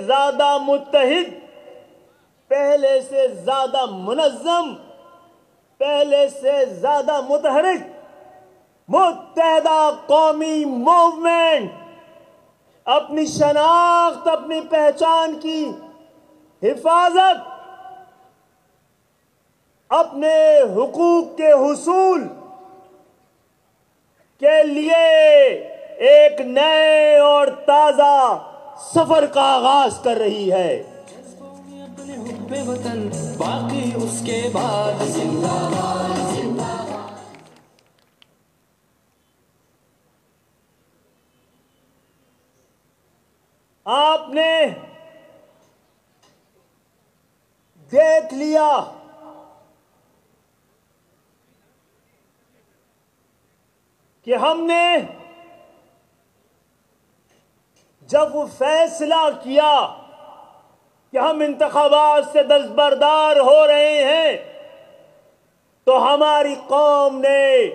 ज्यादा मुत्तहिद, पहले से ज्यादा मुनज़्ज़म, पहले से ज्यादा मुतहरिक मुत्तहदा कौमी मूवमेंट अपनी शनाख्त, अपनी पहचान की हिफाजत, अपने हुकूक के हुसूल के लिए एक नए और ताजा सफर का आगाज कर रही है। अपने हुब्बे वतन बाकी उसके बाद जिंदाबाद जिंदाबाद। आपने देख लिया कि हमने जब वो फैसला किया कि हम इंतखाबात से दस्तबरदार हो रहे हैं, तो हमारी कौम ने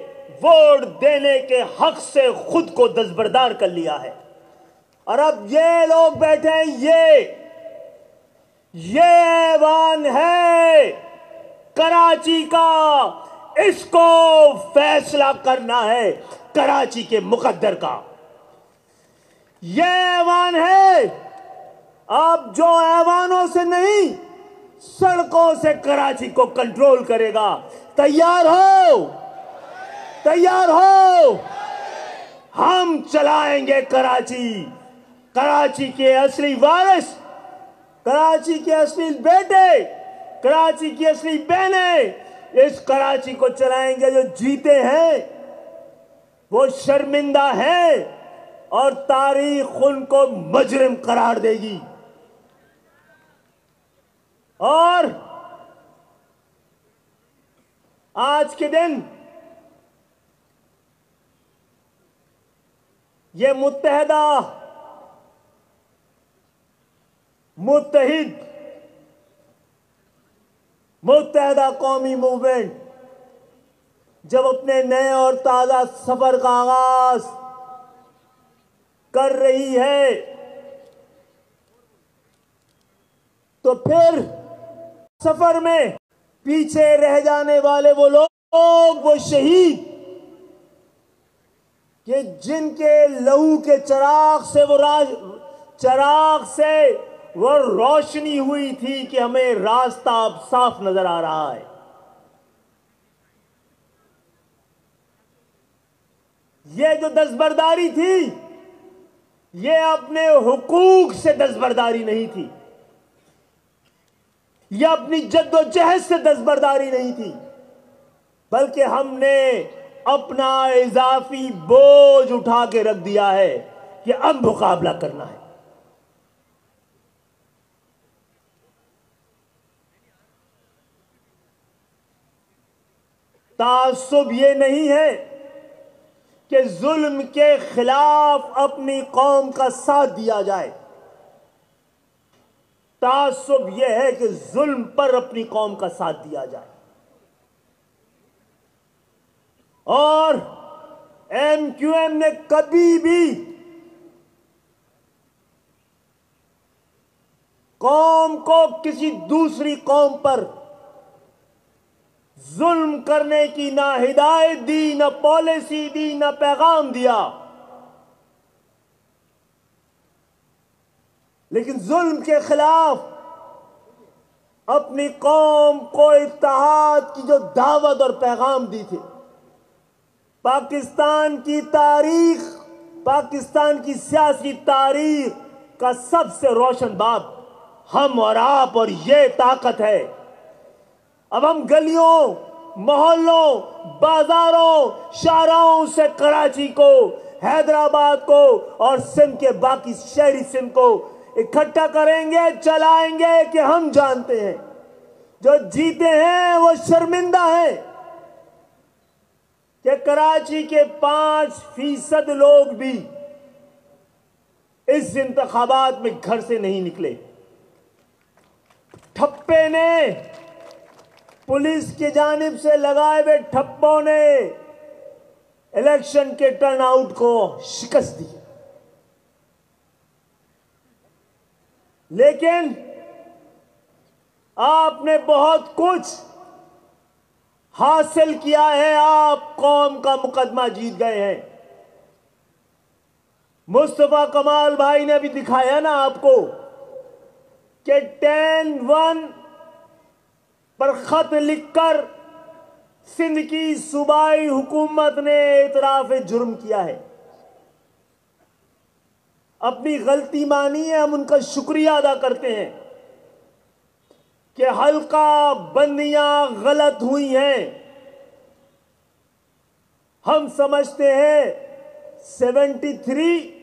वोट देने के हक से खुद को दस्तबरदार कर लिया है। और अब ये लोग बैठे हैं, ये ऐवान है कराची का, इसको फैसला करना है कराची के मुकद्दर का। ये ऐवान है, अब जो ऐवानों से नहीं सड़कों से कराची को कंट्रोल करेगा। तैयार हो? तैयार हो? हम चलाएंगे कराची। कराची के असली वारिस, कराची के असली बेटे, कराची की असली बहनें इस कराची को चलाएंगे। जो जीते हैं वो शर्मिंदा है और तारीख उनको मुजरिम करार देगी। और आज के दिन ये मुत्तहिदा कौमी मूवमेंट जब अपने नए और ताजा सफर का आगाज कर रही है, तो फिर सफर में पीछे रह जाने वाले वो लोग, वो शहीद कि जिनके लहू के चराग से वो रोशनी हुई थी कि हमें रास्ता अब साफ नजर आ रहा है। ये जो दस्तबरदारी थी, ये अपने हुकूक से दस्तबरदारी नहीं थी, यह अपनी जद्दोजहद से दस्तबरदारी नहीं थी, बल्कि हमने अपना इजाफी बोझ उठा के रख दिया है कि अब मुकाबला करना है। तासुब ये नहीं है कि जुल्म के खिलाफ अपनी कौम का साथ दिया जाए, तासुब यह है कि जुल्म पर अपनी कौम का साथ दिया जाए। और MQM ने कभी भी कौम को किसी दूसरी कौम पर जुल्म करने की ना हिदायत दी, ना पॉलिसी दी, ना पैगाम दिया। लेकिन जुल्म के खिलाफ अपनी कौम को इत्तेहाद की जो दावत और पैगाम दी थी, पाकिस्तान की तारीख, पाकिस्तान की सियासी तारीख का सबसे रोशन बाब हम और आप, और ये ताकत है। अब हम गलियों, मोहल्लों, बाजारों, शाहराहों से कराची को, हैदराबाद को और सिंध के बाकी शहरी सिंध को इकट्ठा करेंगे, चलाएंगे कि हम जानते हैं जो जीते हैं वो शर्मिंदा है कि कराची के 5% लोग भी इस इंतखाबात में घर से नहीं निकले। ठप्पे ने, पुलिस की जानिब से लगाए हुए ठप्पों ने इलेक्शन के टर्नआउट को शिकस्त दी। लेकिन आपने बहुत कुछ हासिल किया है। आप कौम का मुकदमा जीत गए हैं। मुस्तफा कमाल भाई ने भी दिखाया ना आपको कि 10-1 पर खत लिखकर सिंध की सूबाई हुकूमत ने इतराफ जुर्म किया है। अपनी गलती मानी है, हम उनका शुक्रिया अदा करते हैं कि हल्का बंदियां गलत हुई हैं। हम समझते हैं 73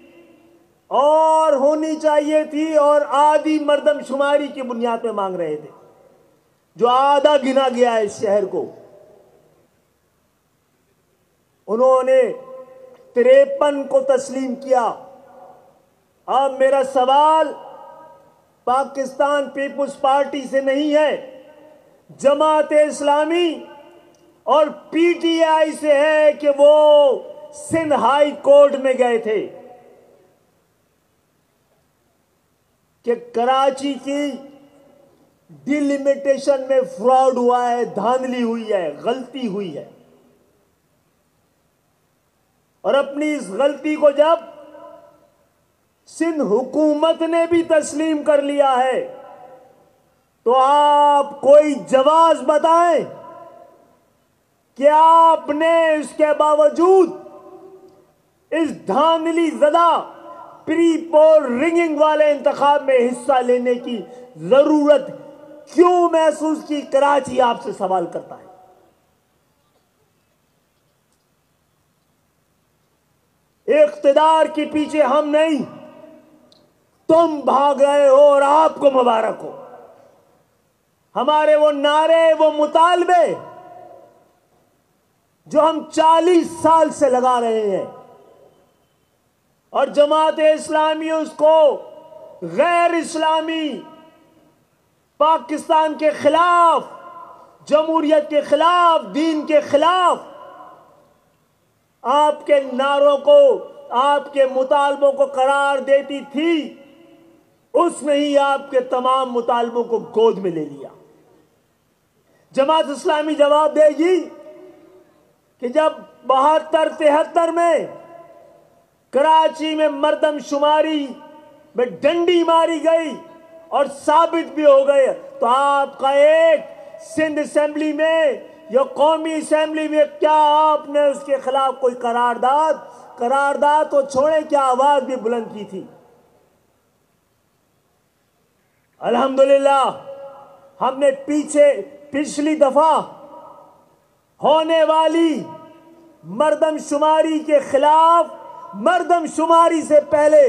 और होनी चाहिए थी और आधी मर्दमशुमारी की बुनियाद पे मांग रहे थे, जो आधा गिना गया है इस शहर को। उन्होंने 53 को तस्लीम किया। अब मेरा सवाल पाकिस्तान पीपुल्स पार्टी से नहीं है, जमात-ए-इस्लामी और पीटीआई से है कि वो सिंध हाई कोर्ट में गए थे कि कराची की डिलिमिटेशन में फ्रॉड हुआ है, धांधली हुई है, गलती हुई है। और अपनी इस गलती को जब सिंध हुकूमत ने भी तस्लीम कर लिया है, तो आप कोई जवाब बताएं कि आपने इसके बावजूद इस धांधली ज़दा प्री पोल रिंगिंग वाले इंतखाब में हिस्सा लेने की जरूरत क्यों महसूस की। कराची आपसे सवाल करता है। इख्तिदार के पीछे हम नहीं, तुम भाग रहे हो और आपको मुबारक हो। हमारे वो नारे, वो मुतालबे जो हम 40 साल से लगा रहे हैं, और जमात-ए-इस्लामी उसको गैर इस्लामी पाकिस्तान के खिलाफ, जमहूरियत के खिलाफ, दीन के खिलाफ आपके नारों को, आपके मुतालबों को करार देती थी, उसने ही आपके तमाम मुतालबों को गोद में ले लिया। जमात इस्लामी जवाब देगी कि जब 72-73 में कराची में मर्दमशुमारी में डंडी मारी गई और साबित भी हो गए, तो आपका एक सिंध असेंबली में या कौमी असेंबली में क्या आपने उसके खिलाफ कोई करारदाद तो छोड़े, क्या आवाज भी बुलंद की थी। अल्हम्दुलिल्लाह हमने पिछली दफा होने वाली मर्दमशुमारी के खिलाफ, मर्दमशुमारी से पहले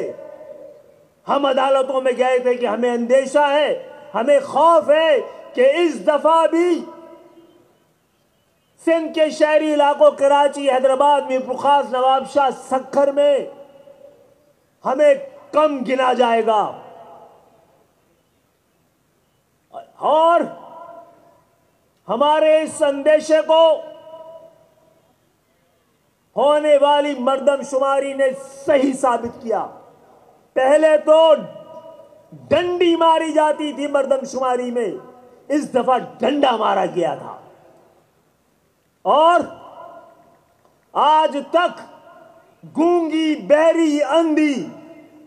हम अदालतों में गए थे कि हमें अंदेशा है, हमें खौफ है कि इस दफा भी सिंध के शहरी इलाकों कराची, हैदराबाद, मीरपुर खास, नवाबशाह, सक्खर में हमें कम गिना जाएगा। और हमारे इस संदेशे को होने वाली मर्दमशुमारी ने सही साबित किया। पहले तो डंडी मारी जाती थी मर्दमशुमारी में, इस दफा डंडा मारा गया था। और आज तक गूंगी, बहरी, अंधी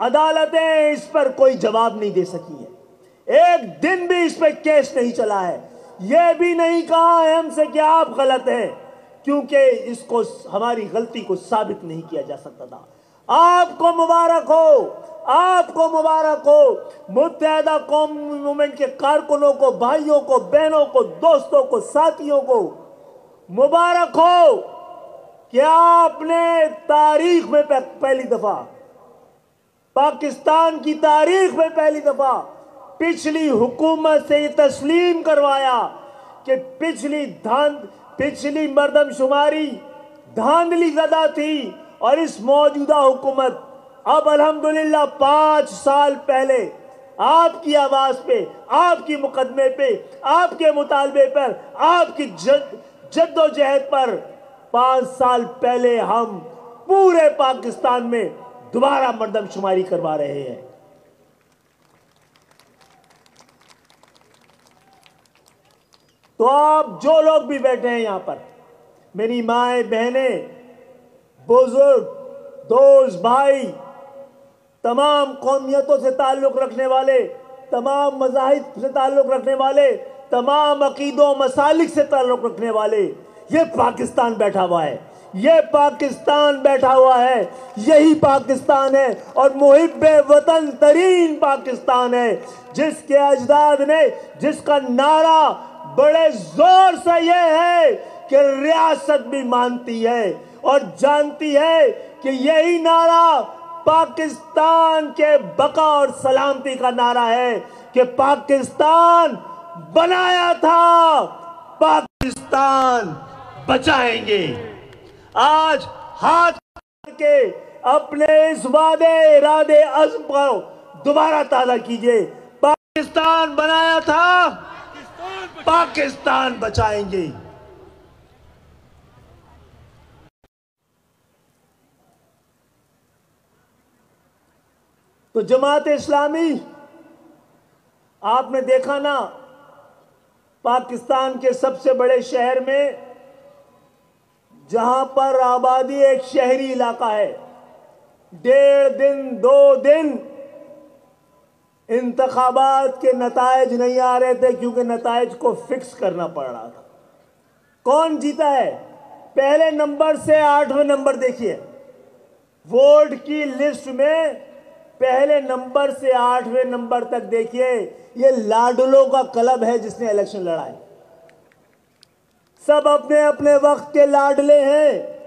अदालतें इस पर कोई जवाब नहीं दे सकी है। एक दिन भी इस पर केस नहीं चला है। यह भी नहीं कहा है हमसे कि आप गलत हैं, क्योंकि इसको, हमारी गलती को साबित नहीं किया जा सकता था। आपको मुबारक हो, आपको मुबारक हो। मुत्तहिदा कौम मूवमेंट के कारकुनों को, भाइयों को, बहनों को, दोस्तों को, साथियों को मुबारक हो कि आपने तारीख में पहली दफा, पाकिस्तान की तारीख में पहली दफा पिछली हुकूमत से ये तस्लीम करवाया कि पिछली मर्दमशुमारी धांधली ज़दा थी, और इस मौजूदा हुकूमत अब अल्हम्दुलिल्लाह 5 साल पहले आपकी आवाज पे, आपकी मुकदमे पे, आपके मुतालबे पर, आपकी जद्दोजहद पर 5 साल पहले हम पूरे पाकिस्तान में दोबारा मर्दमशुमारी करवा रहे हैं। तो आप जो लोग भी बैठे हैं यहां पर, मेरी माएं, बहनें, बुजुर्ग, दोस्त, भाई, तमाम कौमियतों से ताल्लुक रखने वाले, तमाम मज़ाहिब से ताल्लुक रखने वाले, तमाम अकीदों मसालिक से ताल्लुक रखने वाले, ये पाकिस्तान बैठा हुआ है, ये पाकिस्तान बैठा हुआ है, यही पाकिस्तान है और मुहिब्बे वतन तरीन पाकिस्तान है, जिसके अजदाद ने, जिसका नारा बड़े जोर से ये है कि रियासत भी मानती है और जानती है कि यही नारा पाकिस्तान के बका और सलामती का नारा है कि पाकिस्तान बनाया था, पाकिस्तान बचाएंगे। आज हाथ के अपने इस वादे, इरादे, अज़्म को दोबारा ताज़ा कीजिए। पाकिस्तान बनाया था, पाकिस्तान बचाएंगे। तो जमात इस्लामी, आपने देखा ना, पाकिस्तान के सबसे बड़े शहर में, जहां पर आबादी एक शहरी इलाका है, 1.5 दिन 2 दिन इंतखाबात के नतायज नहीं आ रहे थे, क्योंकि नतायज को फिक्स करना पड़ रहा था। कौन जीता है? पहले नंबर से 8वें नंबर देखिए, वोट की लिस्ट में पहले नंबर से 8वें नंबर तक देखिए, ये लाडलों का क्लब है जिसने इलेक्शन लड़ा है। सब अपने अपने वक्त के लाडले हैं।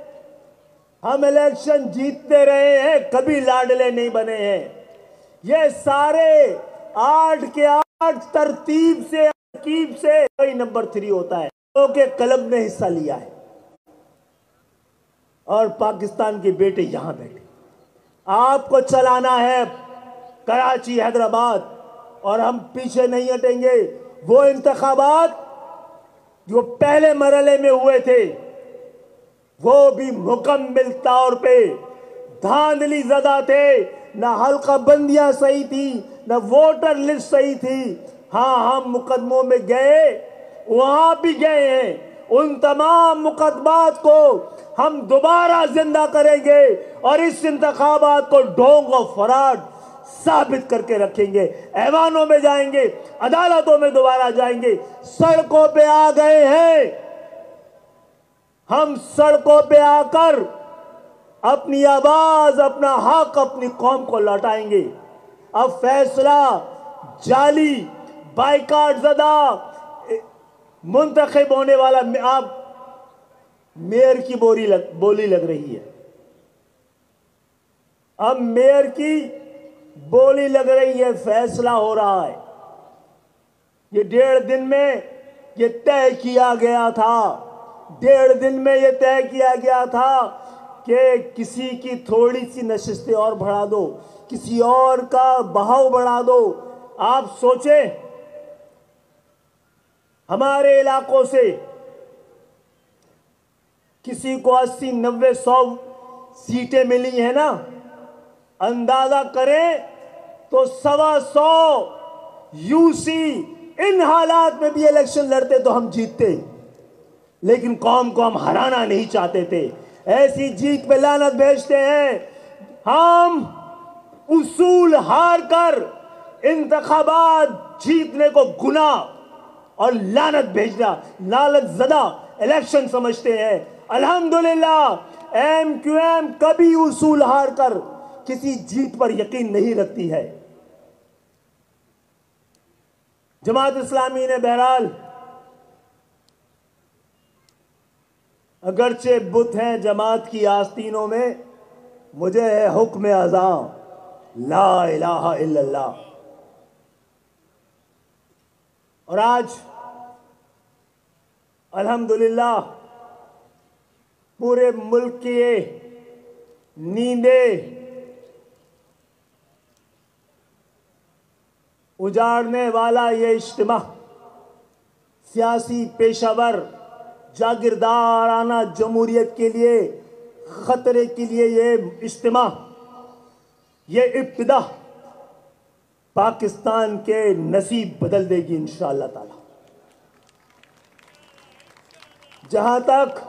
हम इलेक्शन जीतते रहे हैं, कभी लाडले नहीं बने हैं। ये सारे 8 के 8 तरतीब से कोई नंबर 3 होता है, लोगों के क्लब में हिस्सा लिया है। और पाकिस्तान के बेटे यहां बैठे, आपको चलाना है कराची, हैदराबाद, और हम पीछे नहीं हटेंगे। वो इंतखाबात जो पहले मरहले में हुए थे, वो भी मुकम्मल तौर पे धांधली ज़दा थे। ना हल्का बंदियां सही थी, ना वोटर लिस्ट सही थी। हाँ, हम मुकदमों में गए, वहां भी गए हैं। उन तमाम मुकदमात को हम दोबारा जिंदा करेंगे और इस इंतखाबात को ढोंग और फराड साबित करके रखेंगे। ऐवानों में जाएंगे, अदालतों में दोबारा जाएंगे, सड़कों पे आ गए हैं। हम सड़कों पे आकर अपनी आवाज, अपना हक, अपनी कौम को लौटाएंगे। अब फैसला जाली, बाइकाट ज़दा, मुंतखब होने वाला, आप मेयर की बोली लग रही है। अब मेयर की बोली लग रही है, फैसला हो रहा है। ये 1.5 दिन में ये तय किया गया था, 1.5 दिन में ये तय किया गया था कि किसी की थोड़ी सी नशिस्तें और बढ़ा दो, किसी और का बहाव बढ़ा दो। आप सोचें, हमारे इलाकों से किसी को 80, 90, 100 सीटें मिली है ना, अंदाजा करें तो 125 यूसी इन हालात में भी इलेक्शन लड़ते तो हम जीतते। लेकिन कौम को हम हराना नहीं चाहते थे, ऐसी जीत पे लानत भेजते हैं। हम उसूल हार कर इंतखाबात जीतने को गुनाह और लानत भेजना, लानत ज़दा इलेक्शन समझते हैं। अल्हम्दुलिल्लाह MQM कभी उसूल हार कर किसी जीत पर यकीन नहीं रखती है। जमात इस्लामी ने बहरहाल, अगरचे बुत हैं जमात की आस्तीनों में, मुझे है हुक्म आज़ां ला इलाहा इल्लल्लाह। और आज अल्हम्दुलिल्लाह पूरे मुल्क की नींदें उजाड़ने वाला ये इज्तिमा, सियासी पेशावर जागीरदाराना जमहूरियत के लिए खतरे के लिए ये इज्तिमा, ये इब्तिदा पाकिस्तान के नसीब बदल देगी इंशाअल्लाह ताला। जहां तक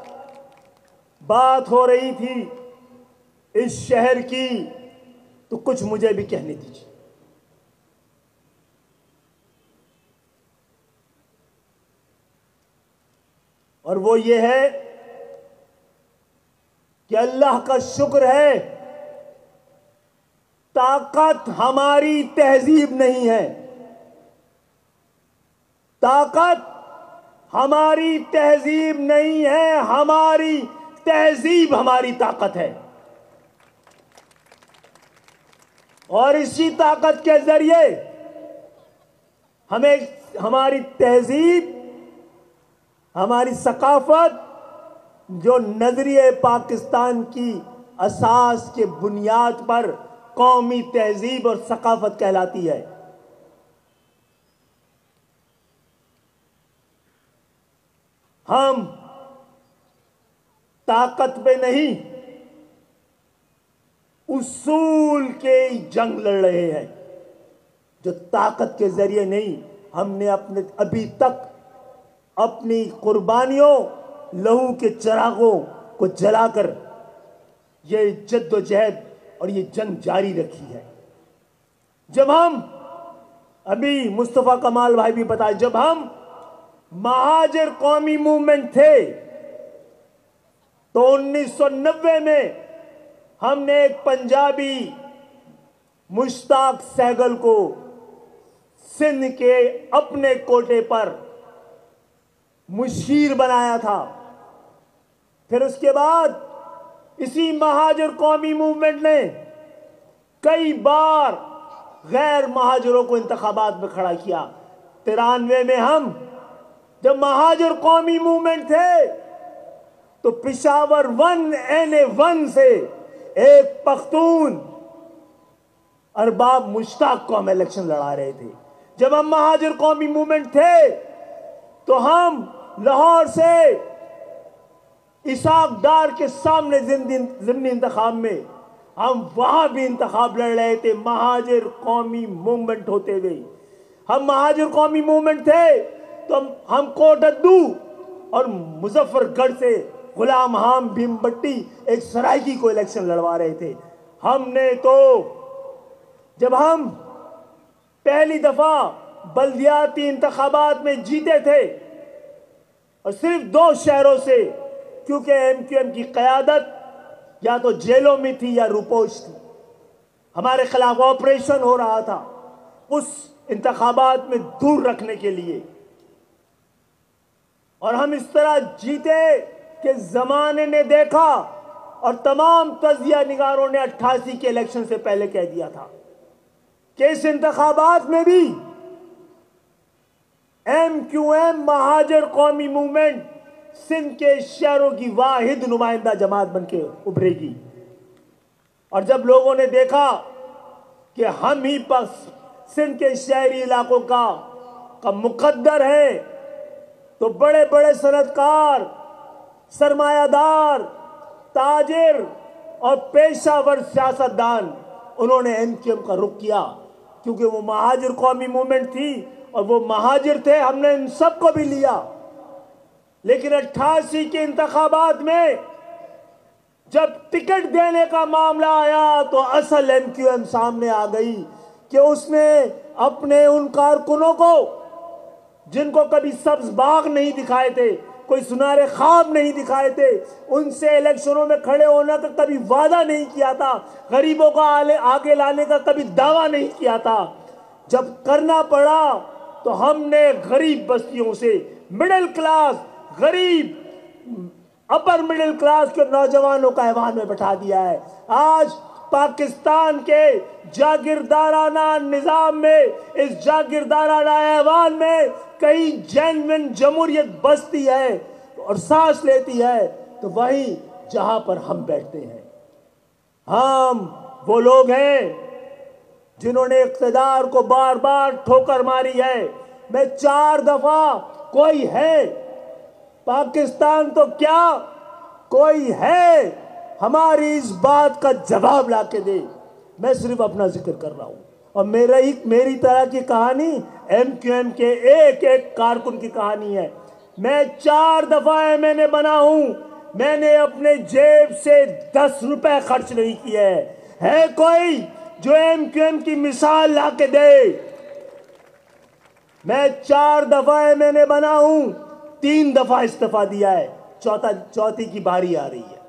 बात हो रही थी इस शहर की, तो कुछ मुझे भी कहने दीजिए। और वो ये है कि अल्लाह का शुक्र है, ताकत हमारी तहजीब नहीं है, ताकत हमारी तहजीब नहीं है, हमारी तहजीब हमारी ताकत है। और इसी ताकत के जरिए हमें हमारी तहजीब, हमारी सकाफत, जो नजरिए पाकिस्तान की असास के बुनियाद पर कौमी तहजीब और सकाफत कहलाती है, हम ताकत पे नहीं, उसूल के जंग लड़ रहे हैं। जो ताकत के जरिए नहीं, हमने अपने अभी तक अपनी कुर्बानियों, लहू के चिरागों को जलाकर ये जद्दोजहद और ये जंग जारी रखी है। जब हम, अभी मुस्तफा कमाल भाई भी बताए, जब हम महाजिर कौमी मूवमेंट थे तो 1990 में हमने एक पंजाबी मुश्ताक सहगल को सिंध के अपने कोटे पर मुशीर बनाया था। फिर उसके बाद इसी महाजिर कौमी मूवमेंट ने कई बार गैर महाजिरों को इंतखाबात में खड़ा किया। 93 में हम जब महाजिर कौमी मूवमेंट थे तो पिशावर 1 NA1 से एक पख्तून अरबाब मुश्ताक को हम इलेक्शन लड़ा रहे थे। जब हम महाजिर कौमी मूवमेंट थे तो हम लाहौर से इसाक डार के सामने ज़िमनी इंतखाब में हम वहां भी इंतखाब लड़ रहे थे, महाजिर कौमी मूवमेंट होते हुए। हम महाजिर कौमी मूवमेंट थे तो हम कोटद्दू और मुजफ्फरगढ़ से गुलाम हाम भीमबट्टी एक सरायकी को इलेक्शन लड़वा रहे थे। हमने तो जब हम पहली दफा बल्दियाती इंतखाबात में जीते थे और सिर्फ 2 शहरों से, क्योंकि MQM की क़यादत या तो जेलों में थी या रुपोश थी, हमारे खिलाफ ऑपरेशन हो रहा था उस इंतखाबात में दूर रखने के लिए। और हम इस तरह जीते कि जमाने ने देखा और तमाम तजिया निगारों ने 88 के इलेक्शन से पहले कह दिया था कि इस इंतखाबात में भी MQM महाजिर कौमी मूवमेंट सिंध के शहरों की वाहिद नुमाइंदा जमात बनके उभरेगी। और जब लोगों ने देखा कि हम ही बस सिंध के शहरी इलाकों का मुकद्दर है, तो बड़े बड़े सनतकार, सरमायादार, ताजिर और पेशावर सियासतदान, उन्होंने MQM का रुख किया, क्योंकि वो महाजिर कौमी मूवमेंट थी और वो महाजिर थे। हमने इन सबको भी लिया, लेकिन 88 के इंतखाबात में जब टिकट देने का मामला आया तो असल MQM सामने आ गई कि उसने अपने उन कारकुनों को, जिनको कभी सब्ज बाग नहीं दिखाए थे, कोई सुनहरे ख्वाब नहीं दिखाए थे, उनसे इलेक्शनों में खड़े होने का कभी वादा नहीं किया था, गरीबों का आगे लाने का कभी दावा नहीं किया था। जब करना पड़ा तो हमने गरीब बस्तियों से, मिडिल क्लास, गरीब, अपर मिडिल क्लास के नौजवानों का ऐवान में बैठा दिया है। आज पाकिस्तान के जागीरदाराना निजाम में, इस जागीरदाराना ऐवान में कई जेन्युइन जमहूरियत बसती है और सांस लेती है, तो वही जहां पर हम बैठते हैं। हम वो लोग हैं जिन्होंने इक़्तिदार को बार बार ठोकर मारी है। मैं 4 दफा, कोई है पाकिस्तान तो क्या, कोई है हमारी इस बात का जवाब ला के दे। मैं सिर्फ अपना जिक्र कर रहा हूं और मेरी तरह की कहानी MQM के एक एक कारकुन की कहानी है। मैं 4 दफा MNA बना हूं, मैंने अपने जेब से 10 रुपए खर्च नहीं किए। है कोई जो MQM की मिसाल ला के दे? मैं 4 दफा MNA बना हूं, 3 दफा इस्तीफा दिया है, चौथी की बारी आ रही है।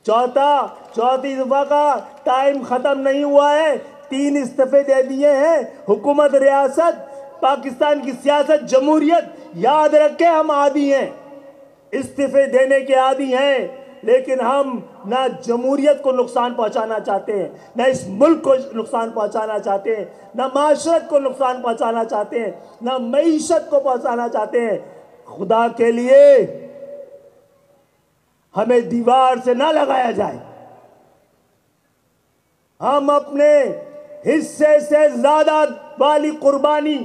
चौथी दफा का टाइम खत्म नहीं हुआ है, 3 इस्तीफे दे दिए हैं। हुकूमत, रियासत, पाकिस्तान की सियासत, जमहूरियत, याद रखें हम आदी हैं, इस्तीफे देने के आदी हैं। लेकिन हम ना जमहूरियत को नुकसान पहुंचाना चाहते हैं, ना इस मुल्क को नुकसान पहुंचाना चाहते हैं, ना माशरत को नुकसान पहुंचाना चाहते हैं, ना मईशत को पहुंचाना चाहते हैं। खुदा के लिए हमें दीवार से ना लगाया जाए। हम अपने हिस्से से ज्यादा वाली कुर्बानी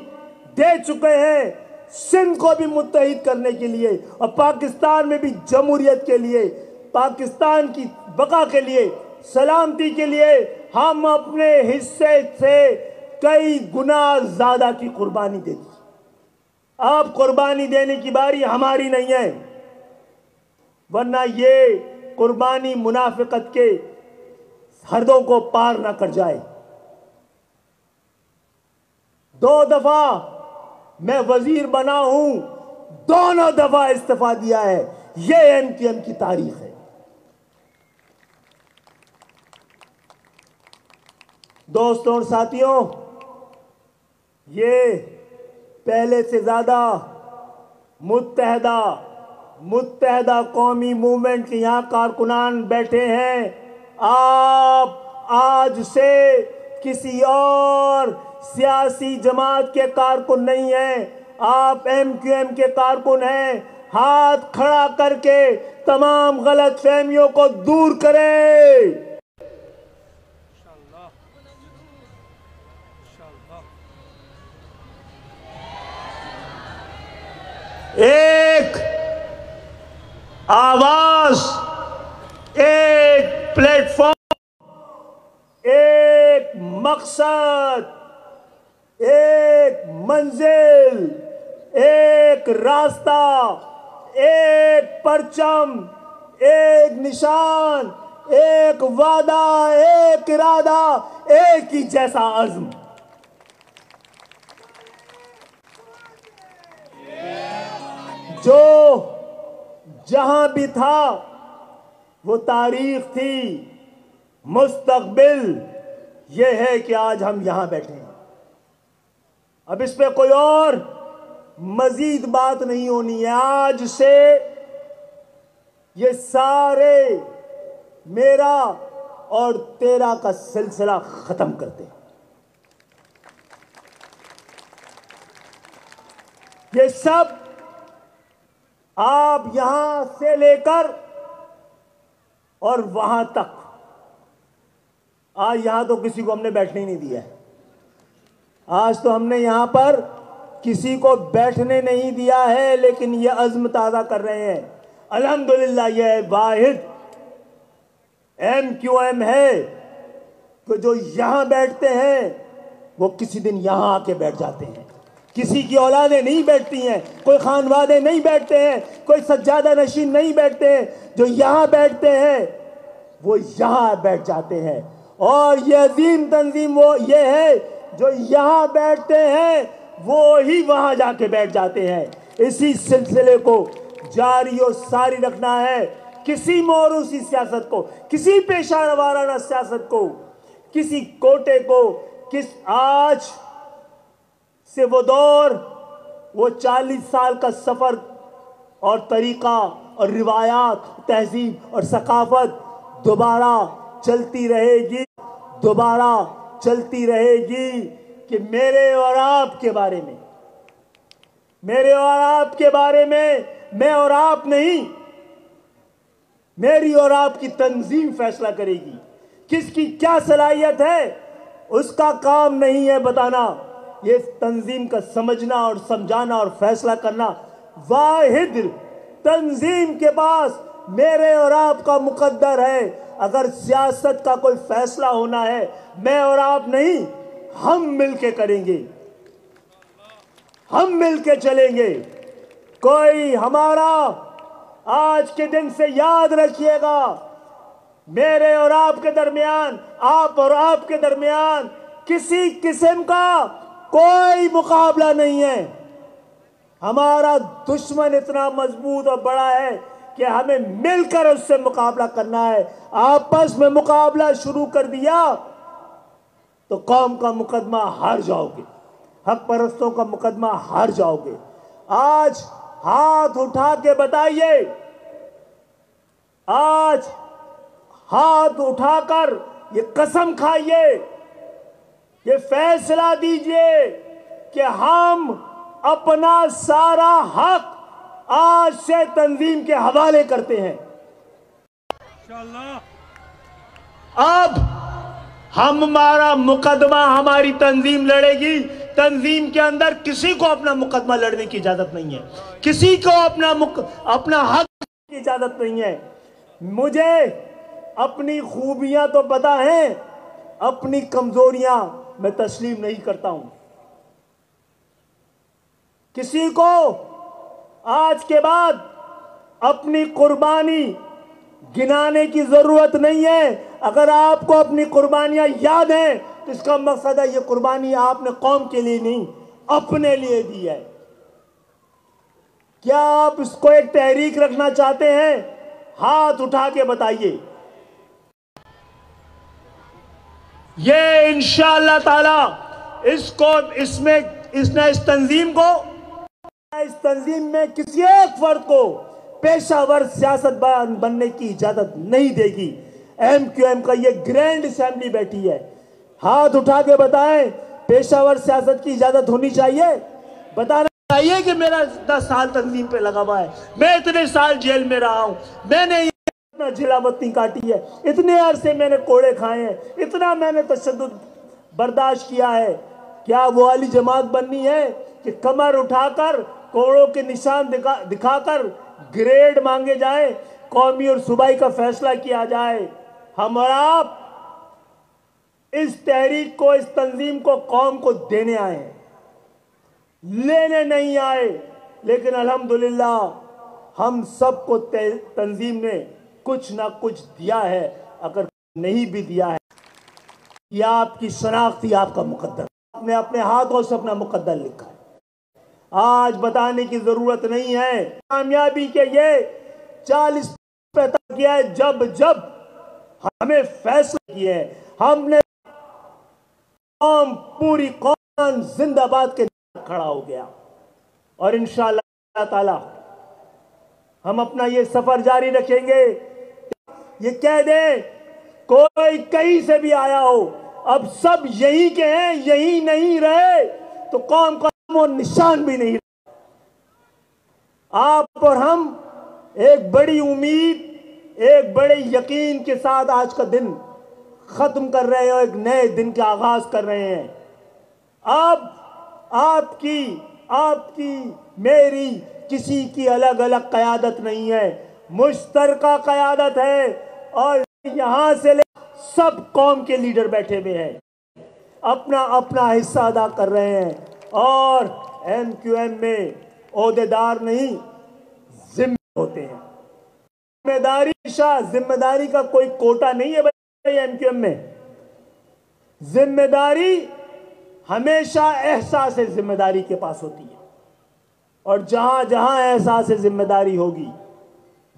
दे चुके हैं सिंध को भी मुत्तहिद करने के लिए, और पाकिस्तान में भी जमहूरियत के लिए, पाकिस्तान की बका के लिए, सलामती के लिए हम अपने हिस्से से कई गुना ज्यादा की कुर्बानी दे दी। अब कुर्बानी देने की बारी हमारी नहीं है, वरना ये कुर्बानी मुनाफिकत के हदों को पार ना कर जाए। 2 दफा मैं वजीर बना हूं, दोनों दफा इस्तीफा दिया है। ये MQM की तारीख है। दोस्तों और साथियों, ये पहले से ज्यादा मुत्तहदा कौमी मूवमेंट के यहां कारकुनान बैठे हैं। आप आज से किसी और सियासी जमात के कारकुन नहीं हैं, आप MQM के कारकुन हैं। हाथ खड़ा करके तमाम गलत फहमियों को दूर करें। एक आवाज, एक प्लेटफॉर्म, एक मकसद, एक मंजिल, एक रास्ता, एक परचम, एक निशान, एक वादा, एक इरादा, एक ही जैसा अज़्म। जो जहां भी था वो तारीख थी, मुस्तकबिल ये है कि आज हम यहां बैठे हैं। अब इस पे कोई और मजीद बात नहीं होनी है। आज से ये सारे मेरा और तेरा का सिलसिला खत्म करते हैं। ये सब आप यहां से लेकर और वहां तक, आज यहां तो किसी को हमने बैठने ही नहीं दिया है। आज तो हमने यहां पर किसी को बैठने नहीं दिया है, लेकिन ये अज़्म ताज़ा कर रहे हैं। अल्हम्दुलिल्लाह ये वाहिद MQM है कि जो यहां बैठते हैं वो किसी दिन यहां आके बैठ जाते हैं। किसी की औलादें नहीं बैठती हैं, कोई खानवादे नहीं बैठते हैं, कोई सज्जादा नशीन नहीं बैठते हैं। जो यहां बैठते हैं वो यहां बैठ जाते हैं। और ये अजीम तंजीम वो ये है, जो यहां बैठते हैं वो ही वहां जाके बैठ जाते हैं। इसी सिलसिले को जारी और सारी रखना है। किसी मोरूसी सियासत को, किसी पेशा वाराना सियासत को, किसी कोटे को, आज से वो दौर, वो 40 साल का सफर और तरीका और रिवायात, तहजीब और सकाफत दोबारा चलती रहेगी, दोबारा चलती रहेगी। कि मेरे और आपके बारे में, मेरे और आपके बारे में मैं और आप नहीं, मेरी और आपकी तंजीम फैसला करेगी। किसकी क्या सलाहियत है उसका काम नहीं है बताना, ये तंजीम का समझना और समझाना और फैसला करना। वाहिद तंजीम के पास मेरे और आपका मुकद्दर है। अगर सियासत का कोई फैसला होना है, मैं और आप नहीं, हम मिलके करेंगे, हम मिलके चलेंगे। कोई हमारा आज के दिन से याद रखिएगा, मेरे और आपके दरमियान, आप और आपके दरमियान किसी किस्म का कोई मुकाबला नहीं है। हमारा दुश्मन इतना मजबूत और बड़ा है कि हमें मिलकर उससे मुकाबला करना है। आपस में मुकाबला शुरू कर दिया तो कौम का मुकदमा हार जाओगे, हक परस्तों का मुकदमा हार जाओगे। आज हाथ उठा के बताइए, आज हाथ उठाकर ये कसम खाइए, ये फैसला दीजिए कि हम अपना सारा हक आज से तंजीम के हवाले करते हैं। अब हमारा मुकदमा हमारी तंजीम लड़ेगी। तंजीम के अंदर किसी को अपना मुकदमा लड़ने की इजाजत नहीं है, किसी को अपना हक की इजाजत नहीं है। मुझे अपनी खूबियां तो पता हैं, अपनी कमजोरियां मैं तस्लीम नहीं करता हूं। किसी को आज के बाद अपनी कुर्बानी गिनाने की जरूरत नहीं है। अगर आपको अपनी कुर्बानियां याद हैं तो इसका मकसद है ये कुर्बानी आपने कौम के लिए नहीं, अपने लिए दी है। क्या आप इसको एक तहरीक रखना चाहते हैं? हाथ उठा के बताइए। ये इंशाअल्लाह ताला इस तंजीम में किसी एक फर्द को पेशावर सियासतदान बनने की इजाजत नहीं देगी। MQM का ये ग्रैंड असेंबली बैठी है, हाथ उठा के बताएं, पेशावर सियासत की इजाजत होनी चाहिए? बताना चाहिए कि मेरा 10 साल तंजीम पे लगा हुआ है, मैं इतने साल जेल में रहा हूं, मैंने इतना झिलावती काटी है, इतने अरसे मैंने कोड़े खाए हैं, इतना मैंने तशद्दुद बर्दाश्त किया है। क्या वो वाली जमात बननी है कि कमर उठाकर कोड़ों के निशान दिखाकर ग्रेड मांगे जाए, कौमी और सूबाई का फैसला किया जाए? हम और आप इस तहरीक को, इस तंजीम को कौम को देने आए हैं, लेने नहीं आए। लेकिन अल्हम्दुलिल्लाह हम सबको तंजीम ने कुछ ना कुछ दिया है। अगर नहीं भी दिया है, यह आपकी शनाख्त ही आपका मुकद्दर, आपने अपने हाथों से अपना मुकद्दर लिखा है। आज बताने की जरूरत नहीं है। कामयाबी के ये 40 किया है जब जब हमें फैसला किए हैं, हमने पूरी कौम जिंदाबाद के खड़ा हो गया। और इंशाअल्लाह ताला हम अपना ये सफर जारी रखेंगे। ये कह दे कोई कहीं से भी आया हो, अब सब यही के हैं, यही नहीं रहे तो कौम का वो निशान भी नहीं रहे। आप और हम एक बड़ी उम्मीद, एक बड़े यकीन के साथ आज का दिन खत्म कर रहे हैं और एक नए दिन का आगाज कर रहे हैं। अब आपकी मेरी किसी की अलग अलग कयादत नहीं है, मुश्तरका कयादत है। और यहां से ले सब कौम के लीडर बैठे हुए हैं, अपना अपना हिस्सा अदा कर रहे हैं। और MQM में ओहदेदार नहीं, जिम्मेदार होते हैं। जिम्मेदारी का कोई कोटा नहीं है भाई MQM में। जिम्मेदारी हमेशा एहसास जिम्मेदारी के पास होती है, और जहां जहां एहसास जिम्मेदारी होगी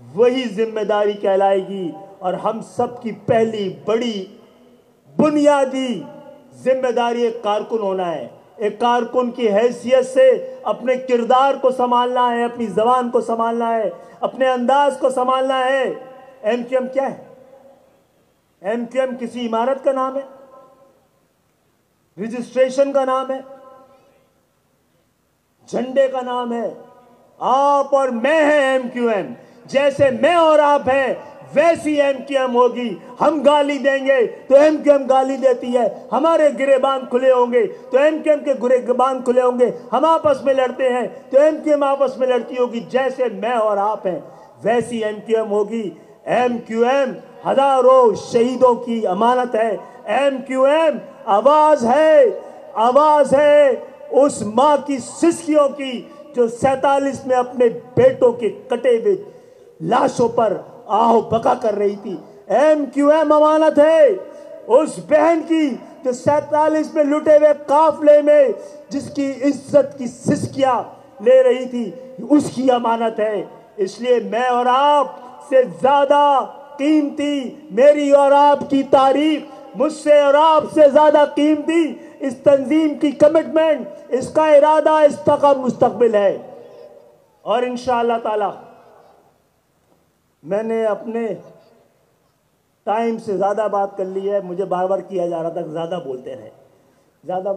वही जिम्मेदारी कहलाएगी। और हम सब की पहली बड़ी बुनियादी जिम्मेदारी एक कारकुन होना है। एक कारकुन की हैसियत से अपने किरदार को संभालना है, अपनी जबान को संभालना है, अपने अंदाज को संभालना है। MQM क्या है? MQM किसी इमारत का नाम है, रजिस्ट्रेशन का नाम है, झंडे का नाम है। आप और मैं हैं MQM। जैसे मैं और आप हैं वैसी MQM होगी। हम गाली देंगे तो MQM गाली देती है, हमारे गिरेबान खुले होंगे तो MQM के गिरेबान खुले होंगे, हम आपस में लड़ते हैं तो MQM आपस में लड़ती होगी। जैसे मैं और आप हैं वैसी MQM होगी। MQM हजारों शहीदों की अमानत है। MQM आवाज है उस मां की सिसकियों की जो 47 में अपने बेटों के कटे हुए लाशों पर आओ बका कर रही थी। MQM अमानत है उस बहन की जो 47 में लुटे हुए काफले में जिसकी इज्जत की सिसकियां ले रही थी, उसकी अमानत है। इसलिए मैं और आप से ज्यादा कीमती मेरी और आपकी तारीख, मुझसे और आपसे ज्यादा कीमती इस तंजीम की कमिटमेंट, इसका इरादा, इसका मुस्तकबिल है। और इंशाअल्लाह ताला मैंने अपने टाइम से ज़्यादा बात कर ली है। मुझे बार बार किया जा रहा था ज़्यादा बोलते रहे, ज़्यादा।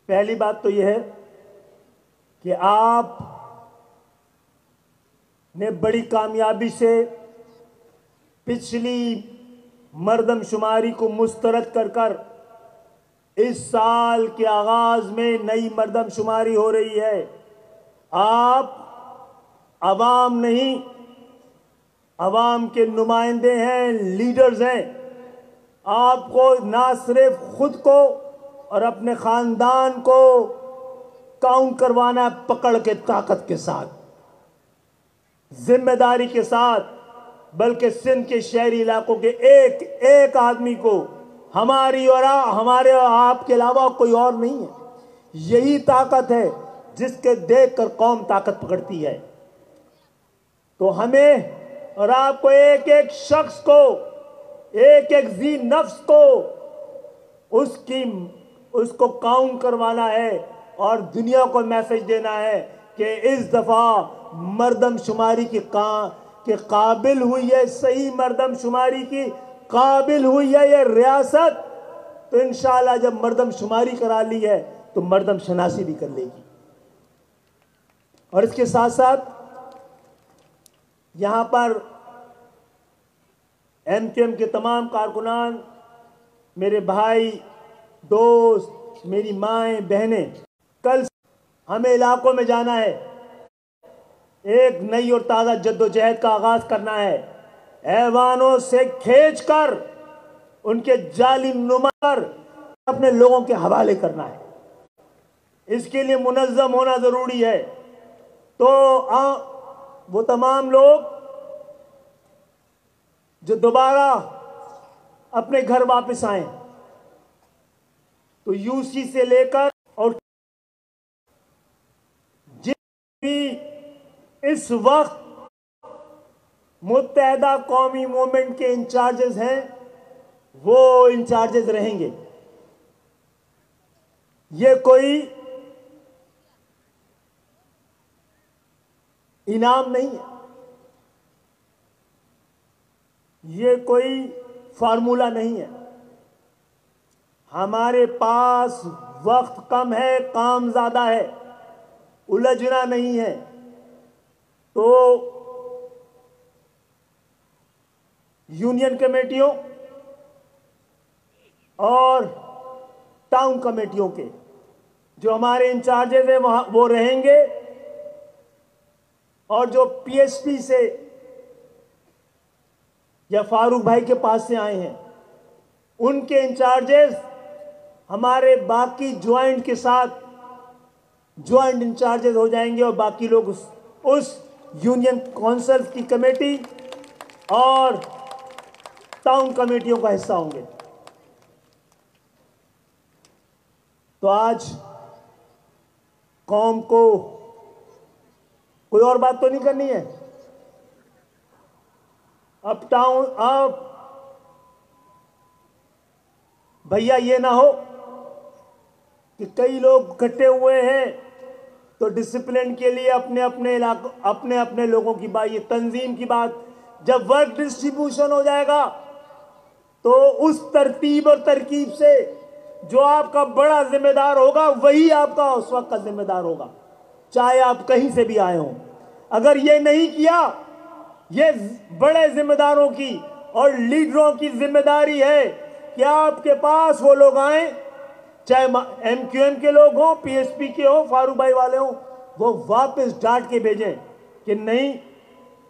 पहली बात तो यह है कि आप ने बड़ी कामयाबी से पिछली मर्दमशुमारी को मुस्तरद कर कर इस साल के आगाज में नई मर्दमशुमारी हो रही है। आप अवाम नहीं, अवाम के नुमाइंदे हैं, लीडर्स हैं। आपको ना सिर्फ खुद को और अपने खानदान को काउंट करवाना है, पकड़ के ताकत के साथ, जिम्मेदारी के साथ, बल्कि सिंध के शहरी इलाकों के एक एक आदमी को हमारी और हमारे और आपके अलावा कोई और नहीं है। यही ताकत है जिसके देखकर कौम ताकत पकड़ती है। तो हमें और आपको एक एक शख्स को, एक एक जी नफ्स को उसको काउंट करवाना है और दुनिया को मैसेज देना है कि इस दफा मर्दमशुमारी के काबिल हुई है, सही मर्दमशुमारी की काबिल हुई है ये रियासत। तो इंशाअल्लाह जब मर्दमशुमारी करा ली है तो मर्दम शनासी भी कर लेगी। और इसके साथ साथ यहां पर MQM के तमाम कारकुनान, मेरे भाई, दोस्त, मेरी माएं, बहनें, कल हमें इलाकों में जाना है, एक नई और ताज़ा जद्दोजहद का आगाज करना है। ऐवानों से खींचकर उनके जालिम नुमार अपने लोगों के हवाले करना है। इसके लिए मुनज़्ज़म होना ज़रूरी है। तो वो तमाम लोग जो दोबारा अपने घर वापस आए, तो UC से लेकर और जिन भी इस वक्त मुत्तहदा कौमी मूवमेंट के इंचार्जेस हैं, वो इंचार्जेस रहेंगे। ये कोई इनाम नहीं है, ये कोई फार्मूला नहीं है। हमारे पास वक्त कम है, काम ज्यादा है, उलझना नहीं है। तो यूनियन कमेटियों और टाउन कमेटियों के जो हमारे इंचार्जेस हैं वो रहेंगे, और जो PSP से या फारूक भाई के पास से आए हैं, उनके इंचार्जेस हमारे बाकी ज्वाइंट के साथ ज्वाइंट इंचार्जेस हो जाएंगे, और बाकी लोग उस यूनियन काउंसिल की कमेटी और टाउन कमेटियों का हिस्सा होंगे। तो आज कौम को कोई और बात तो नहीं करनी है। अब भैया ये ना हो कि कई लोग इकट्ठे हुए हैं तो डिसिप्लिन के लिए अपने अपने इलाकों, अपने अपने लोगों की बात, ये तंजीम की बात, जब वर्क डिस्ट्रीब्यूशन हो जाएगा तो उस तरतीब और तरकीब से जो आपका बड़ा जिम्मेदार होगा वही आपका उस वक्त का जिम्मेदार होगा, चाहे आप कहीं से भी आए हों। अगर ये नहीं किया, ये बड़े जिम्मेदारों की और लीडरों की जिम्मेदारी है कि आपके पास वो लोग आए, चाहे MQM के लोग हों, PSP के हों, फारूक भाई वाले हों, वो वापस डांट के भेजें कि नहीं,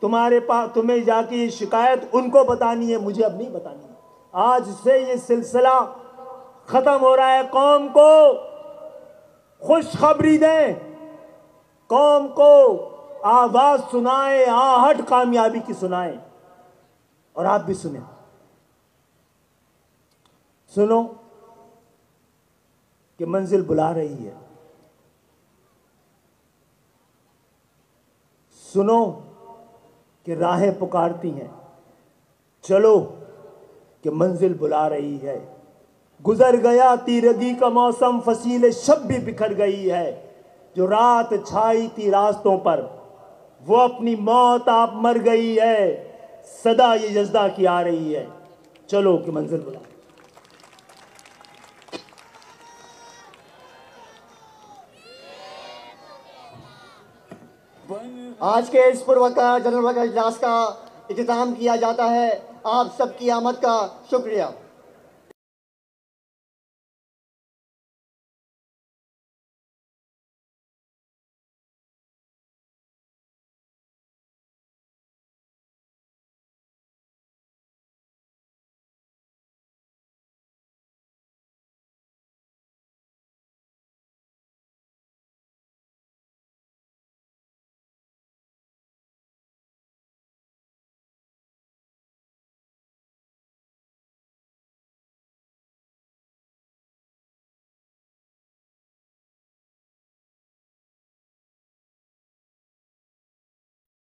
तुम्हारे पास, तुम्हें जाके ये शिकायत उनको बतानी है, मुझे अब नहीं बतानी है। आज से ये सिलसिला खत्म हो रहा है। कौम को खुशखबरी दें, कौम को आवाज सुनाए, आहट कामयाबी की सुनाए। और आप भी सुने, सुनो कि मंजिल बुला रही है, सुनो कि राहें पुकारती हैं, चलो कि मंजिल बुला रही है। गुजर गया तीरगी का मौसम, फसीले शब भी बिखर गई है। जो रात छाई थी रास्तों पर, वो अपनी मौत आप मर गई है। सदा ये यज़दा की आ रही है, चलो कि मंजिल बुला। आज के इस पूर्व का जनरल इजलास का इख्तिताम किया जाता है। आप सबकी आमद का शुक्रिया।